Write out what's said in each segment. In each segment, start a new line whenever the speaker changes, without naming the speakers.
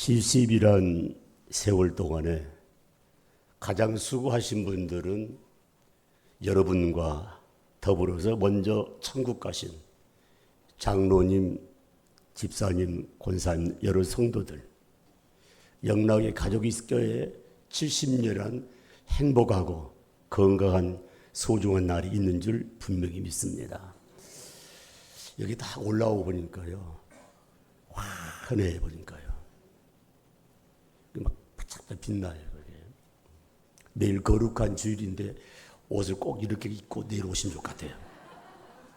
70이란 세월 동안에 가장 수고하신 분들은 여러분과 더불어서 먼저 천국 가신 장로님, 집사님, 권사님, 여러 성도들, 영락의 가족이 교회에 70년간 행복하고 건강한 소중한 날이 있는 줄 분명히 믿습니다. 여기 다 올라오고 보니까요, 환해 보니까요, 막 바짝바짝 빛나요. 그게. 내일 거룩한 주일인데 옷을 꼭 이렇게 입고 내일 오시면 좋을 것 같아요.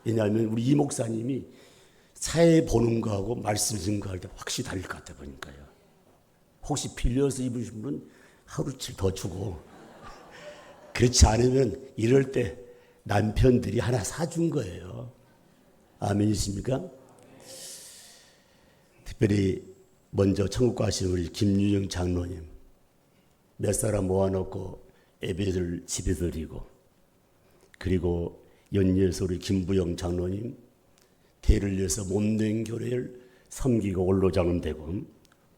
왜냐하면 우리 이 목사님이 사회 보는 거하고 말씀 증거할 때 확실히 다를 것 같아 보니까요. 혹시 빌려서 입으신 분 하루치 더 주고, 그렇지 않으면 이럴 때 남편들이 하나 사준 거예요. 아멘이십니까? 특별히 먼저 천국 가신 우리 김유영 장로님, 몇 사람 모아놓고 예배를 집에 드리고, 그리고 연이어서 우리 김부영 장로님 대를 이어서 몸된 교회를 섬기고 원로장은 되고,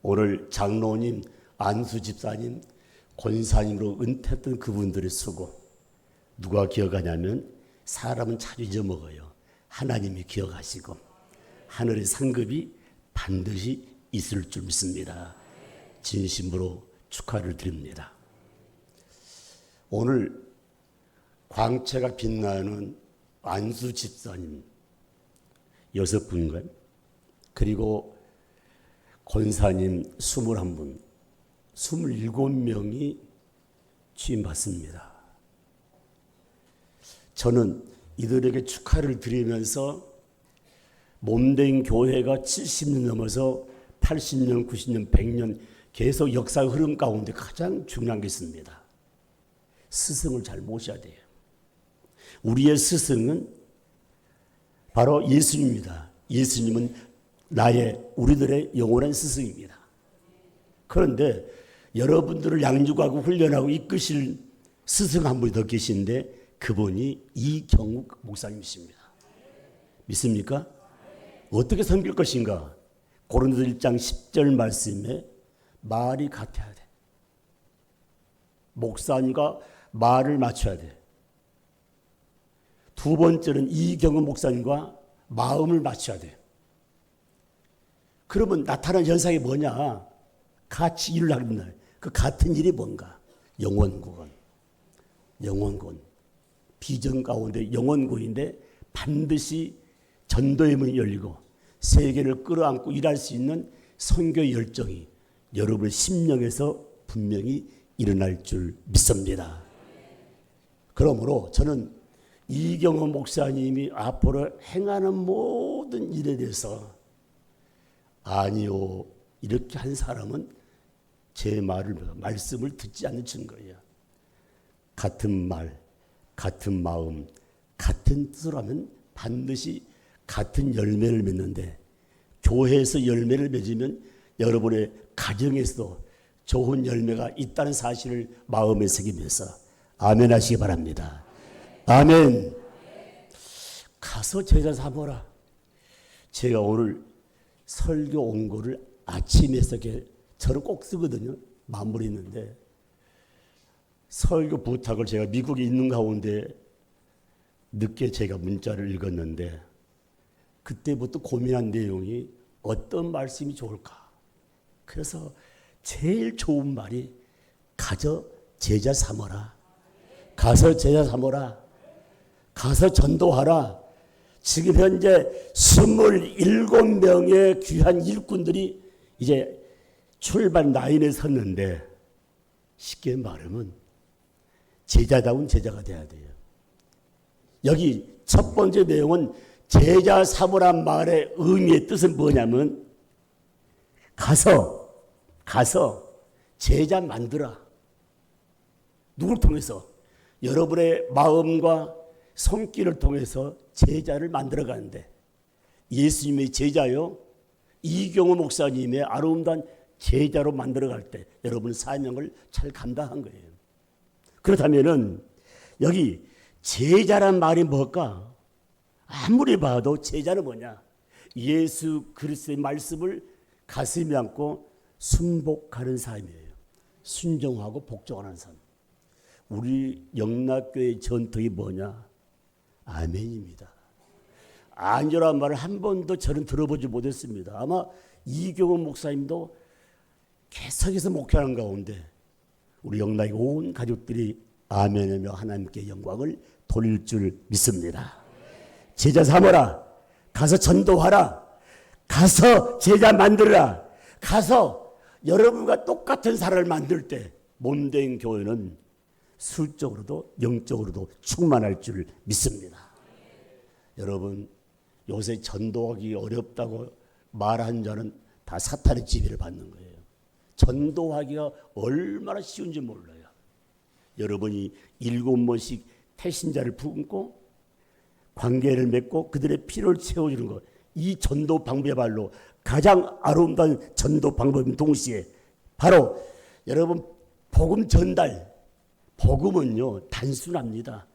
오늘 장로님, 안수 집사님, 권사님으로 은퇴했던 그분들의 수고, 누가 기억하냐면 사람은 자주 잊어먹어요. 하나님이 기억하시고 하늘의 상급이 반드시 있을 줄 믿습니다. 진심으로 축하를 드립니다. 오늘 광채가 빛나는 안수 집사님 6분과 그리고 권사님 21분, 27명이 취임받습니다. 저는 이들에게 축하를 드리면서 몸된 교회가 70년 넘어서 80년, 90년, 100년 계속 역사의 흐름 가운데 가장 중요한 게 있습니다. 스승을 잘 모셔야 돼요. 우리의 스승은 바로 예수님입니다. 예수님은 우리들의 영원한 스승입니다. 그런데 여러분들을 양육하고 훈련하고 이끄실 스승 한 분이 더 계신데 그분이 이경욱 목사님이십니다. 믿습니까? 어떻게 섬길 것인가? 고린도서 1장 10절 말씀에 말이 같아야 돼. 목사님과 말을 맞춰야 돼. 두 번째는 이경욱 목사님과 마음을 맞춰야 돼. 그러면 나타난 현상이 뭐냐? 같이 일을 하게 된다. 그 같은 일이 뭔가? 영원구원. 비전 가운데 영원구원인데 반드시 전도의 문이 열리고 세계를 끌어안고 일할 수 있는 선교의 열정이 여러분의 심령에서 분명히 일어날 줄 믿습니다. 그러므로 저는 이경호 목사님이 앞으로 행하는 모든 일에 대해서 아니요, 이렇게 한 사람은 제 말씀을 듣지 않는 증거예요. 같은 말, 같은 마음, 같은 뜻으로 하면 반드시 같은 열매를 맺는데, 교회에서 열매를 맺으면 여러분의 가정에서도 좋은 열매가 있다는 사실을 마음에 새기면서 아멘 하시기 바랍니다. 아멘. 가서 제자 삼어라. 제가 오늘 설교 원고를 아침에 저는 꼭 쓰거든요. 마무리 있는데 설교 부탁을 제가 미국에 있는 가운데 늦게 제가 문자를 읽었는데 그때부터 고민한 내용이 어떤 말씀이 좋을까. 그래서 제일 좋은 말이 가서 제자 삼어라. 가서 제자 삼어라. 가서 전도하라. 지금 현재 27명의 귀한 일꾼들이 이제 출발 라인에 섰는데 쉽게 말하면 제자다운 제자가 돼야 돼요. 여기 첫 번째 내용은 제자 삼으란 말의 의미의 뜻은 뭐냐면 가서 제자 만들어. 누구를 통해서? 여러분의 마음과 손길을 통해서 제자를 만들어 가는데 예수님의 제자요, 이경호 목사님의 아름다운 제자로 만들어 갈 때 여러분 사명을 잘 감당한 거예요. 그렇다면은 여기 제자란 말이 뭘까? 아무리 봐도 제자는 뭐냐? 예수 그리스도의 말씀을 가슴에 안고 순복하는 삶이에요. 순종하고 복종하는 삶. 우리 영락교의 전통이 뭐냐? 아멘입니다. 아니라는 말을 한 번도 저는 들어보지 못했습니다. 아마 이경원 목사님도 계속해서 목회하는 가운데 우리 영락의 온 가족들이 아멘하며 하나님께 영광을 돌릴 줄 믿습니다. 제자 삼으라. 가서 전도하라. 가서 제자 만들어라. 가서 여러분과 똑같은 사람을 만들 때 몸된 교회는 술적으로도 영적으로도 충만할 줄 믿습니다. 여러분, 요새 전도하기 어렵다고 말한 자는 다 사탄의 지배를 받는 거예요. 전도하기가 얼마나 쉬운지 몰라요. 여러분이 7번씩 태신자를 품고 관계를 맺고 그들의 필요를 채워주는 것, 이 전도 방법이야말로 가장 아름다운 전도 방법인 동시에 바로 여러분 복음 전달, 복음은요 단순합니다.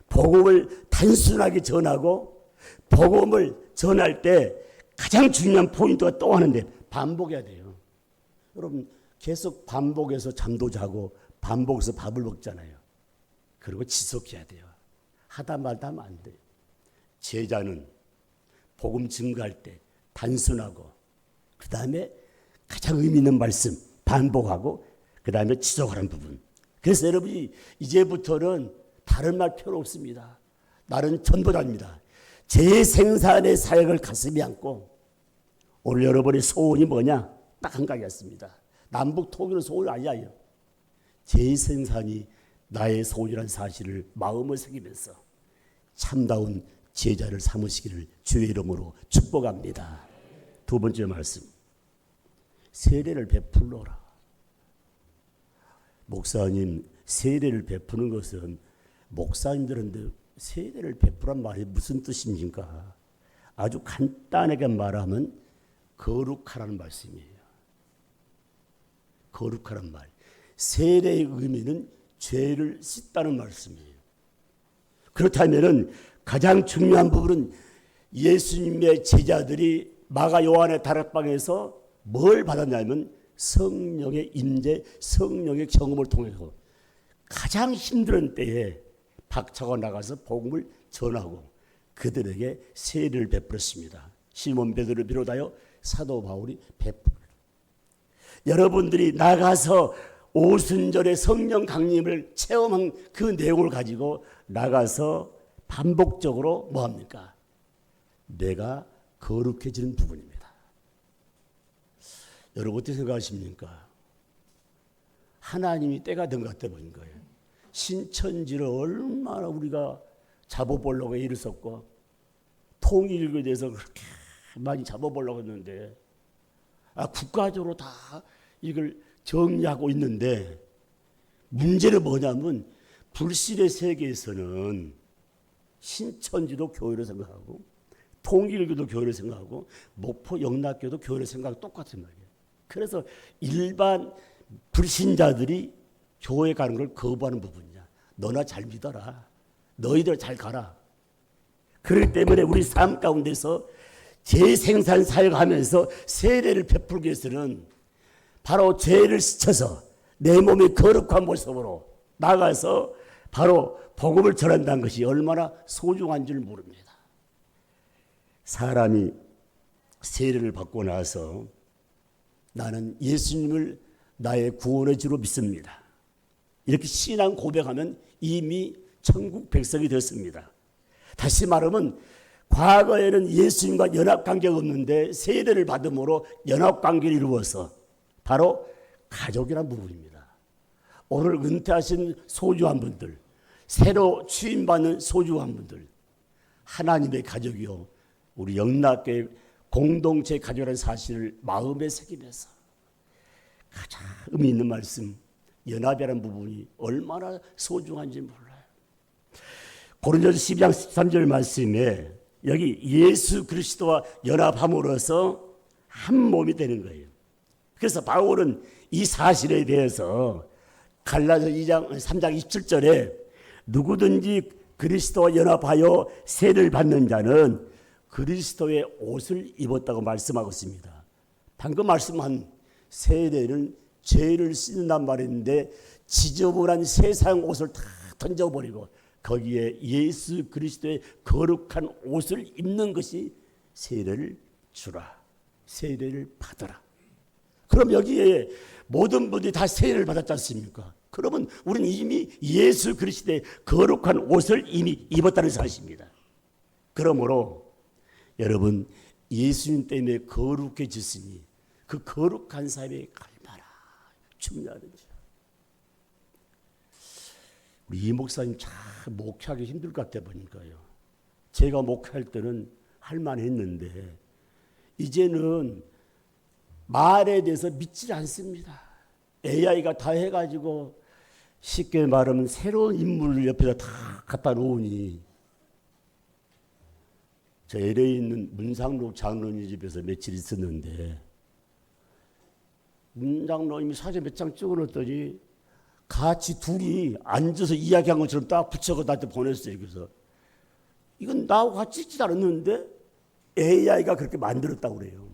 복음을 단순하게 전하고 복음을 전할 때 가장 중요한 포인트가 또 하는데 반복해야 돼요. 여러분 계속 반복해서 잠도 자고 반복해서 밥을 먹잖아요. 그리고 지속해야 돼요. 하다 말다 하면 안 돼요. 제자는 복음 증거할 때 단순하고 그 다음에 가장 의미 있는 말씀 반복하고 그 다음에 지속하는 부분. 그래서 여러분이 이제부터는 다른 말 필요 없습니다. 나는 전도자입니다. 재생산의 사역을 가슴에 안고 오늘 여러분의 소원이 뭐냐? 딱 한 가지였습니다. 남북 통일은 소원이 아니에요. 재생산이 나의 소원이라는 사실을 마음을 새기면서 참다운 제자를 삼으시기를 주의 이름으로 축복합니다. 두 번째 말씀, 세례를 베풀어라. 목사님, 세례를 베푸는 것은 목사님들한테 세례를 베푸란 말이 무슨 뜻입니까? 아주 간단하게 말하면 거룩하라는 말씀이에요. 거룩하란 말. 세례의 의미는 죄를 씻다는 말씀이에요. 그렇다면 가장 중요한 부분은 예수님의 제자들이 마가 요한의 다락방에서 뭘 받았냐면 성령의 임재, 성령의 경험을 통해서 가장 힘든 때에 박차고 나가서 복음을 전하고 그들에게 세례를 베풀었습니다. 시몬 베드로를 비롯하여 사도 바울이 베풀었습니다. 여러분들이 나가서 오순절의 성령 강림을 체험한 그 내용을 가지고 나가서 반복적으로 뭐합니까? 내가 거룩해지는 부분입니다. 여러분 어떻게 생각하십니까? 하나님이 때가 된 것 같아 보인 거예요. 신천지를 얼마나 우리가 잡아보려고 애를 썼고 통일교에 대해서 그렇게 많이 잡아보려고 했는데 국가적으로 다 이걸 정리하고 있는데 문제는 뭐냐면 불신의 세계에서는 신천지도 교회를 생각하고 통일교도 교회를 생각하고 목포 영락교도 교회를 생각하고 똑같은 말이에요. 그래서 일반 불신자들이 교회 가는 걸 거부하는 부분이야. 너나 잘 믿어라. 너희들 잘 가라. 그렇기 때문에 우리 삶 가운데서 재생산 사역하면서 세례를 베풀기 위해서는 바로 죄를 씻어서 내 몸이 거룩한 모습으로 나가서 바로 복음을 전한다는 것이 얼마나 소중한 줄 모릅니다. 사람이 세례를 받고 나서 나는 예수님을 나의 구원의 주로 믿습니다. 이렇게 신앙 고백하면 이미 천국 백성이 됐습니다. 다시 말하면 과거에는 예수님과 연합관계가 없는데 세례를 받음으로 연합관계를 이루어서 바로 가족이라는 부분입니다. 오늘 은퇴하신 소중한 분들, 새로 취임받는 소중한 분들, 하나님의 가족이요 우리 영락교회 공동체 가족이라는 사실을 마음에 새기면서 가장 의미 있는 말씀, 연합이라는 부분이 얼마나 소중한지 몰라요. 고린도서 12장 13절 말씀에 여기 예수 그리스도와 연합함으로써 한 몸이 되는 거예요. 그래서 바울은 이 사실에 대해서 갈라디아 2장 3장 27절에 누구든지 그리스도와 연합하여 세례를 받는 자는 그리스도의 옷을 입었다고 말씀하고 있습니다. 방금 말씀한 세례는 죄를 씻는단 말인데 지저분한 세상 옷을 다 던져버리고 거기에 예수 그리스도의 거룩한 옷을 입는 것이 세례를 주라, 세례를 받아라. 그럼 여기에 모든 분들이 다 세례를 받았지 않습니까? 그러면 우리는 이미 예수 그리스도의 거룩한 옷을 이미 입었다는 사실입니다. 그러므로 여러분, 예수님 때문에 거룩해졌으니 그 거룩한 삶에 얼마나 중요하는지. 우리 이 목사님 참 목회하기 힘들 것 같아 보니까요. 제가 목회할 때는 할만했는데 이제는 말에 대해서 믿지 않습니다. AI가 다 해가지고 쉽게 말하면 새로운 인물을 옆에다 다 갖다 놓으니, 저 LA에 있는 문상록 장로님 집에서 며칠 있었는데 문 장로님이 사진 몇 장 찍어놨더니 같이 둘이 앉아서 이야기한 것처럼 딱 붙여서 나한테 보냈어요. 그래서 이건 나하고 같이 찍지 않았는데 AI가 그렇게 만들었다고 그래요.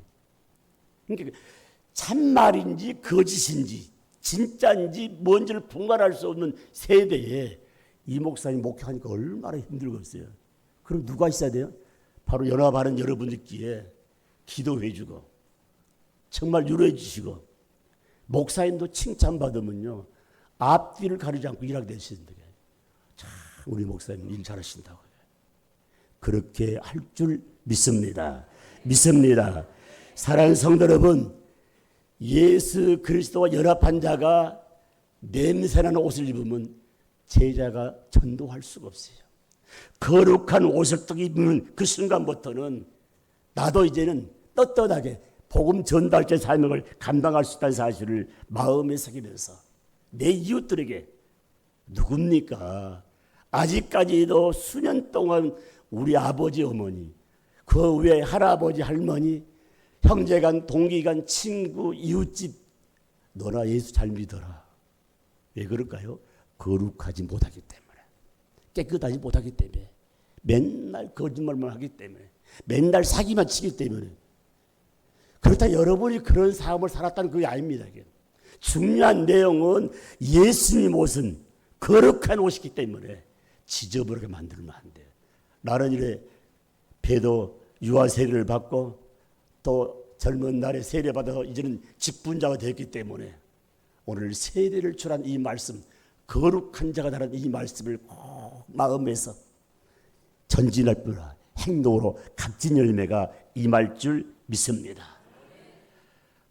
그러니까 참말인지 거짓인지 진짜인지 뭔지를 분간할 수 없는 세대에 이 목사님 목회하니까 얼마나 힘들겠어요. 그럼 누가 있어야 돼요? 바로 연합하는 여러분들끼리 기도해 주고 정말 유로해 주시고, 목사님도 칭찬받으면요 앞뒤를 가리지 않고 일하게 되시는데, 참 우리 목사님 일 잘하신다고. 그렇게 할 줄 믿습니다. 믿습니다. 사랑하는 성도 여러분, 예수 그리스도와 연합한 자가 냄새나는 옷을 입으면 제자가 전도할 수가 없어요. 거룩한 옷을 딱 입는 그 순간부터는 나도 이제는 떳떳하게 복음 전달자의 삶을 감당할 수 있다는 사실을 마음에 새기면서 내 이웃들에게, 누굽니까? 아직까지도 수년 동안 우리 아버지 어머니, 그 외에 할아버지 할머니, 형제간 동기간 친구 이웃집, 너나 예수 잘 믿어라. 왜 그럴까요? 거룩하지 못하기 때문에, 깨끗하지 못하기 때문에, 맨날 거짓말만 하기 때문에, 맨날 사기만 치기 때문에. 그렇다 여러분이 그런 삶을 살았다는 그게 아닙니다. 중요한 내용은 예수님 옷은 거룩한 옷이기 때문에 지저분하게 만들면 안 돼요. 나는 이래 배도 유아 세례를 받고 또 젊은 날에 세례 받아서 이제는 직분자가 되었기 때문에 오늘 세례를 주란 이 말씀, 거룩한 자가 다른 이 말씀을 꼭 마음에서 전진할 뿐이라 행동으로 값진 열매가 임할 줄 믿습니다.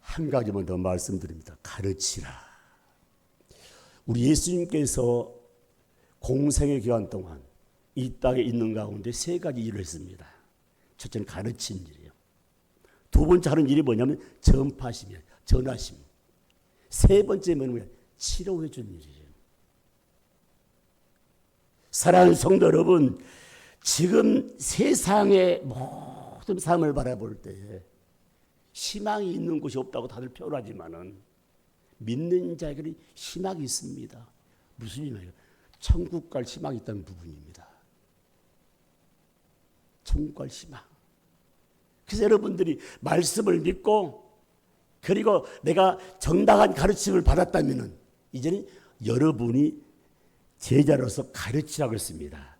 한 가지만 더 말씀드립니다. 가르치라. 우리 예수님께서 공생의 기간 동안 이 땅에 있는 가운데 세 가지 일을 했습니다. 첫째는 가르친 일이에요. 두 번째 하는 일이 뭐냐면 전파심이에요. 전하심. 세 번째는 뭐냐면 치료해 준 일이에요. 사랑하는 성도 여러분, 지금 세상의 모든 삶을 바라볼 때 희망이 있는 곳이 없다고 다들 표현하지만은 믿는 자에게는 희망이 있습니다. 무슨 희망이에요? 천국 갈 희망이 있다는 부분입니다. 천국 갈 희망. 그래서 여러분들이 말씀을 믿고 그리고 내가 정당한 가르침을 받았다면은 이제는 여러분이 제자로서 가르치라고 했습니다.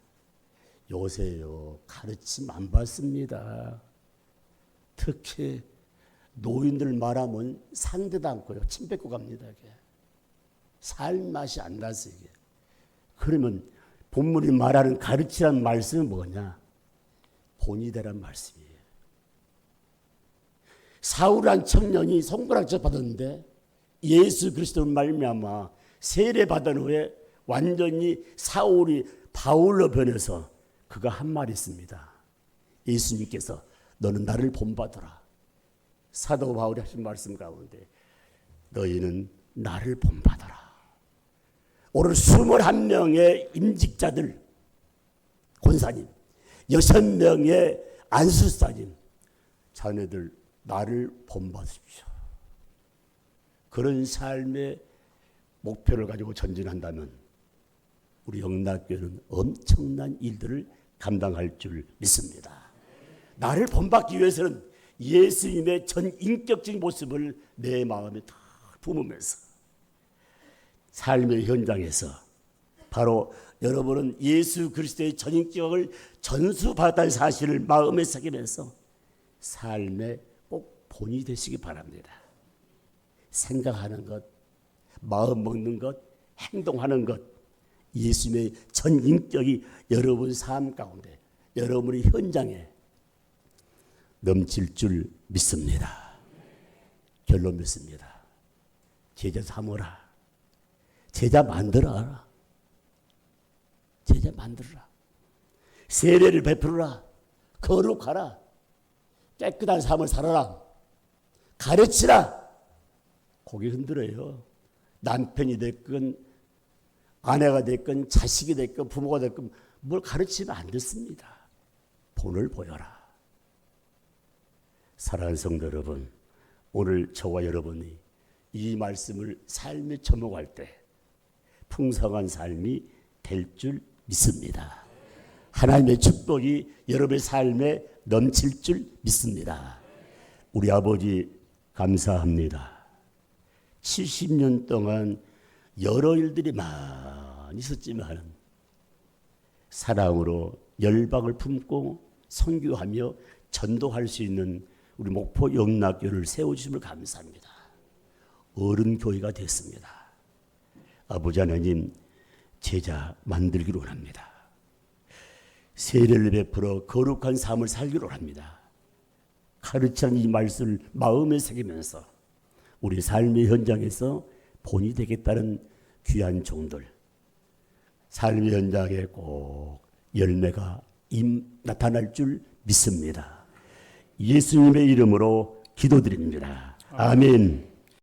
요새요 가르침 안 받습니다. 특히 노인들 말하면 상대도 않고요 침 뱉고 갑니다. 이게. 살 맛이 안 나서 이게. 그러면 본문이 말하는 가르치라는 말씀은 뭐냐? 본이 되란 말씀이에요. 사울한 청년이 성불학자 받았는데 예수 그리스도를 말미암아 세례 받은 후에 완전히 사울이 바울로 변해서 그가 한 말이 있습니다. 예수님께서 너는 나를 본받아라. 사도 바울이 하신 말씀 가운데 너희는 나를 본받아라. 오늘 21명의 임직자들, 권사님, 6명의 안수사님, 자네들 나를 본받으십시오. 그런 삶의 목표를 가지고 전진한다면 우리 영락교회는 엄청난 일들을 감당할 줄 믿습니다. 나를 본받기 위해서는 예수님의 전 인격적인 모습을 내 마음에 다 품으면서 삶의 현장에서 바로 여러분은 예수 그리스도의 전인격을 전수받을 사실을 마음에 새기면서 삶의 꼭 본이 되시기 바랍니다. 생각하는 것, 마음 먹는 것, 행동하는 것, 예수님의 전인격이 여러분 삶 가운데, 여러분의 현장에 넘칠 줄 믿습니다. 결론 믿습니다. 제자 삼으라. 제자 만들어라. 제자 만들어라. 세례를 베풀어라. 거룩하라. 깨끗한 삶을 살아라. 가르치라. 고개 흔들어요. 남편이 됐건 아내가 됐건 자식이 됐건 부모가 됐건 뭘 가르치면 안 됐습니다. 본을 보여라. 사랑하는 성도 여러분, 오늘 저와 여러분이 이 말씀을 삶에 접목할 때 풍성한 삶이 될 줄 믿습니다. 하나님의 축복이 여러분의 삶에 넘칠 줄 믿습니다. 우리 아버지 감사합니다. 70년 동안 여러 일들이 많이 있었지만 사랑으로 열방을 품고 선교하며 전도할 수 있는 우리 목포 영락교를 세워주심을 감사합니다. 어른교회가 됐습니다. 아버지 하나님, 제자 만들기로 합니다. 세례를 베풀어 거룩한 삶을 살기로 합니다. 가르치는 이 말씀을 마음에 새기면서 우리 삶의 현장에서 본이 되겠다는 귀한 종들, 삶의 현장에 꼭 열매가 나타날 줄 믿습니다. 예수님의 이름으로 기도드립니다. 아멘.